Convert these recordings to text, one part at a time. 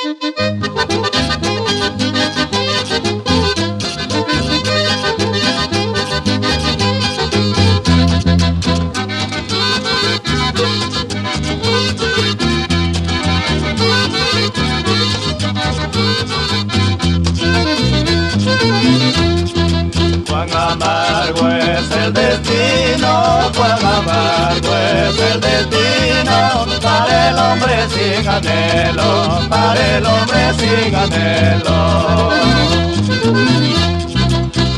Cuán amargo es el destino, cuán amargo es el destino, para el hombre sin anhelo, para el hombre sin anhelo.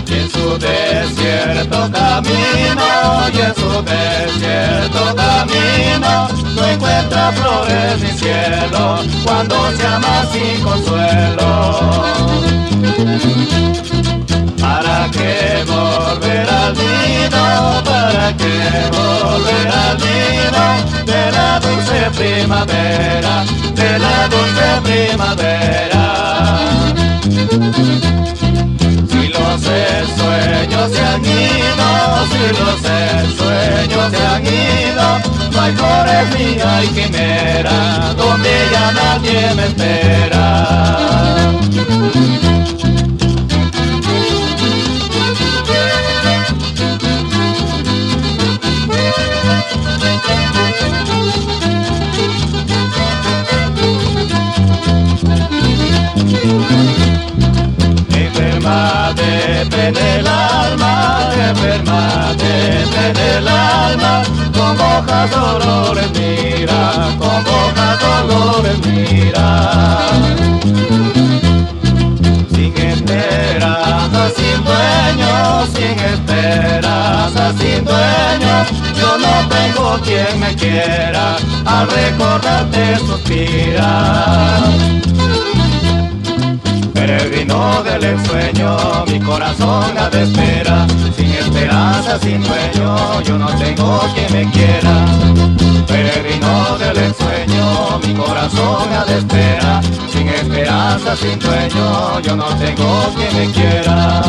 Y en su desierto camino, y en su desierto camino, no encuentra flores ni cielo, cuando se ama sin consuelo. ¿Para qué volver al nido? ¿Para qué volver al nido? De la dulce primavera, de la dulce primavera. Si los sueños se han ido, si los sueños se han ido, no hay flores ni hay quimera, donde ya nadie me espera. Enfermate en el alma, enfermate en el alma, con hojas dolores mira, con hojas dolores mira. Sin esperanza, sin dueño, sin esperanza, sin dueño, yo no tengo quien me quiera, al recordarte suspira. Peregrino del ensueño, mi corazón a de espera, sin esperanza, sin dueño, yo no tengo quien me quiera. Peregrino del ensueño, mi corazón a de espera, sin esperanza, sin dueño, yo no tengo quien me quiera.